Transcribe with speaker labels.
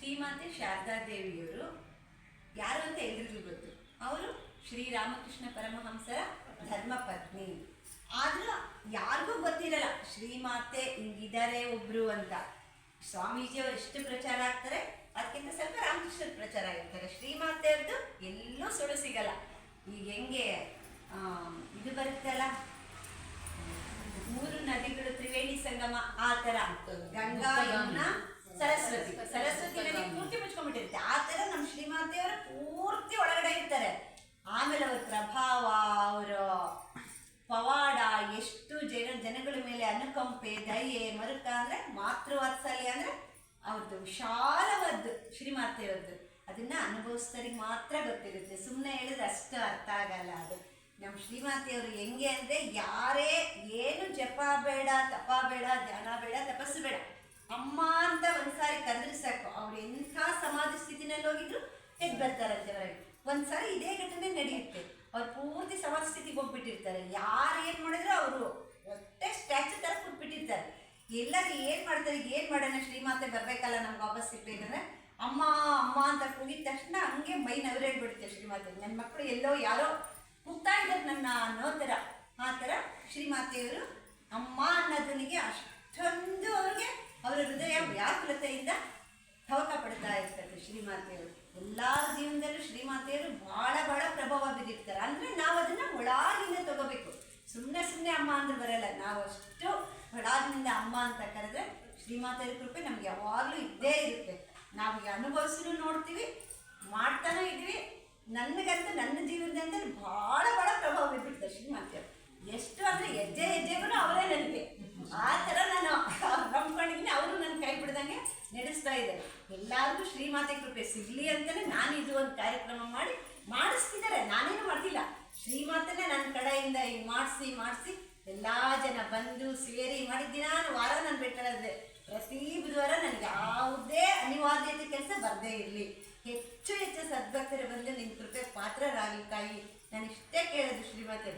Speaker 1: ಶ್ರೀಮಾತೆ ಶಾರದಾ ದೇವಿಯವರು ಯಾರು ಅಂತ ಎಲ್ರಿಗೂ ಗೊತ್ತು. ಅವರು ಶ್ರೀರಾಮಕೃಷ್ಣ ಪರಮಹಂಸರ ಧರ್ಮಪತ್ನಿ. ಆದ್ರೂ ಯಾರಿಗೂ ಗೊತ್ತಿರಲ್ಲ ಶ್ರೀಮಾತೆ ಹಿಂಗಿದ್ದಾರೆ ಒಬ್ರು ಅಂತ. ಸ್ವಾಮೀಜಿಯವರು ಎಷ್ಟು ಪ್ರಚಾರ ಆಗ್ತಾರೆ ಅದಕ್ಕಿಂತ ಸ್ವಲ್ಪ ರಾಮಕೃಷ್ಣರ ಪ್ರಚಾರ ಆಗಿರ್ತಾರೆ. ಶ್ರೀಮಾತೆಯವ್ರದ್ದು ಎಲ್ಲೂ ಸುಳು ಸಿಗಲ್ಲ. ಈಗ ಹೆಂಗೆ ಇದು ಬರುತ್ತಲ್ಲ, 3 ನದಿಗಳು ತ್ರಿವೇಣಿ ಸಂಗಮ, ಆ ತರ ಗಂಗಾ ಯಮುನಾ ಸರಸ್ವತಿ ನದಿ ಪೂರ್ತಿ ಮುಚ್ಕೊಂಡ್ಬಿಟ್ಟಿರುತ್ತೆ. ಆ ತರ ನಮ್ಮ ಶ್ರೀಮಾತೆಯವರು ಪೂರ್ತಿ ಒಳಗಡೆ ಇರ್ತಾರೆ. ಆಮೇಲೆ ಅವ್ರ ಪ್ರಭಾವ, ಅವರ ಪವಾಡ, ಎಷ್ಟು ಜನಗಳ ಮೇಲೆ ಅನುಕಂಪೆ, ದಯೆ, ಮರುಕ ಅಂದ್ರೆ ಮಾತೃವಾತ್ಸಲ್ಯ ಅಂದ್ರೆ ಅವ್ರದ್ದು ವಿಶಾಲವಾದ್ದು ಶ್ರೀಮಾತೆಯವ್ರದ್ದು. ಅದನ್ನ ಅನುಭವಿಸ್ತರಿಗೆ ಮಾತ್ರ ಗೊತ್ತಿರುತ್ತೆ. ಸುಮ್ಮನೆ ಹೇಳಿದ್ರೆ ಅಷ್ಟು ಅರ್ಥ ಆಗಲ್ಲ. ಅದು ನಮ್ಮ ಶ್ರೀಮಾತೆಯವರು ಹೆಂಗೆ ಅಂದ್ರೆ, ಯಾರೇ ಏನು ಜಪ ಬೇಡ, ತಪ ಬೇಡ, ಧ್ಯಾನ ಬೇಡ, ತಪಸ್ಸು ಬೇಡ, ಅಮ್ಮ ಅಂತ ಒಂದ್ಸಾರಿ ಕರೆದ್ರೆ ಸಾಕು, ಅವ್ರು ಎಂಥ ಸಮಾಧಿ ಸ್ಥಿತಿನಲ್ಲಿ ಹೋಗಿದ್ರು ಎದ್ದು ಬರ್ತಾರಂತೆ ಹೊರಗೆ. ಒಂದ್ಸಾರಿ ಇದೇ ಘಟನೆ ನಡೆಯುತ್ತೆ. ಅವ್ರು ಪೂರ್ತಿ ಸಮಾಧಿ ಸ್ಥಿತಿಗೆ ಹೋಗ್ಬಿಟ್ಟಿರ್ತಾರೆ. ಯಾರು ಏನು ಮಾಡಿದ್ರು ಅವರು ಒಟ್ಟೆ ಸ್ಟ್ಯಾಚು ತರ ಕೂತ್ಬಿಟ್ಟಿರ್ತಾರೆ. ಎಲ್ಲರೂ ಏನು ಮಾಡ್ತಾರೆ, ಏನು ಮಾಡೋಣ, ಶ್ರೀಮಾತೆ ಬರಬೇಕಲ್ಲ ನಮ್ಗೆ ವಾಪಸ್ ಸಿಗ್ಬೇಕಂದ್ರೆ ಅಮ್ಮ ಅಮ್ಮ ಅಂತ ಕೂಗಿದ ತಕ್ಷಣ ಹಂಗೆ ಮೈ ನವಿರೇಳ್ಬಿಡುತ್ತೆ ಶ್ರೀಮಾತೆ. ನನ್ನ ಮಕ್ಕಳು ಎಲ್ಲೋ ಯಾರೋ ಕೂಗ್ತಾ ಇದ್ದಾರೆ ನನ್ನ ಅನ್ನೋ ಥರ. ಆ ಥರ ಶ್ರೀಮಾತೆಯವರು ಅಮ್ಮ ಅನ್ನೋದನಿಗೆ ಅಷ್ಟೊಂದು ಅವ್ರಿಗೆ ಅವರ ಹೃದಯ ವ್ಯಾಕುಲತೆಯಿಂದ ತವಕ ಪಡ್ತಾ ಇರ್ತಾರೆ ಶ್ರೀಮಾತೆಯವರು. ಎಲ್ಲರ ಜೀವನದಲ್ಲೂ ಶ್ರೀಮಾತೆಯವರು ಭಾಳ ಪ್ರಭಾವ ಬಿದ್ದಿರ್ತಾರೆ. ಅಂದರೆ ನಾವು ಅದನ್ನು ಒಳಗಿಂದ ತಗೋಬೇಕು. ಸುಮ್ಮನೆ ಅಮ್ಮ ಅಂದ್ರೆ ಬರಲ್ಲ. ನಾವು ಅಷ್ಟು ಒಳಗಿನಿಂದ ಅಮ್ಮ ಅಂತ ಕರೆದ್ರೆ ಶ್ರೀಮಾತೆಯರ ಕೃಪೆ ನಮ್ಗೆ ಯಾವಾಗಲೂ ಇದ್ದೇ ಇರುತ್ತೆ. ನಾವು ಈಗ ಅನುಭವಿಸಿನೂ ನೋಡ್ತೀವಿ, ಮಾಡ್ತಾನೂ ಇದ್ವಿ. ನನಗಂತೂ ನನ್ನ ಜೀವನದಿಂದ ಭಾಳ ಪ್ರಭಾವ ಬಿದ್ದಿರ್ತಾರೆ ಶ್ರೀಮಾತೆಯವರು. ಎಷ್ಟು ಅಂದರೆ ಹೆಜ್ಜೆಗೂ ಅವರೇ ನನಗೆ. ಆ ಥರ ನಾನು ನಂಬ್ಕೊಂಡಿದ್ದೀನಿ. ಅವರು ನನ್ನ ಕೈ ಬಿಡ್ದಂಗೆ ನಡೆಸ್ತಾ ಇದ್ದಾರೆ. ಎಲ್ಲರಿಗೂ ಶ್ರೀಮಾತೆ ಕೃಪೆ ಸಿಗಲಿ ಅಂತಲೇ ನಾನು ಇದು ಒಂದು ಕಾರ್ಯಕ್ರಮ ಮಾಡಿಸ್ತಿದ್ದಾರೆ. ನಾನೇನು ಮಾಡ್ತಿಲ್ಲ, ಶ್ರೀಮಾತೆನೇ ನನ್ನ ಕಡೆಯಿಂದ ಈಗ ಮಾಡಿಸಿ ಎಲ್ಲ ಜನ ಬಂದು ಸೇರಿ ಮಾಡಿದ್ದಿನ ವಾರ ನಾನು ಬೇಕಾದ್ರೆ ಪ್ರತಿ ಬುಧವಾರ ನನಗೆ ಯಾವುದೇ ಅನಿವಾರ್ಯತೆ ಕೆಲಸ ಬರದೇ ಇರಲಿ. ಹೆಚ್ಚು ಸದ್ಭಕ್ತರು ಬಂದು ನಿನ್ನ ಕೃಪೆ ಪಾತ್ರರಾಗಲಿ ತಾಯಿ. ನಾನು ಇಷ್ಟೇ ಕೇಳೋದು ಶ್ರೀಮಾತೆ.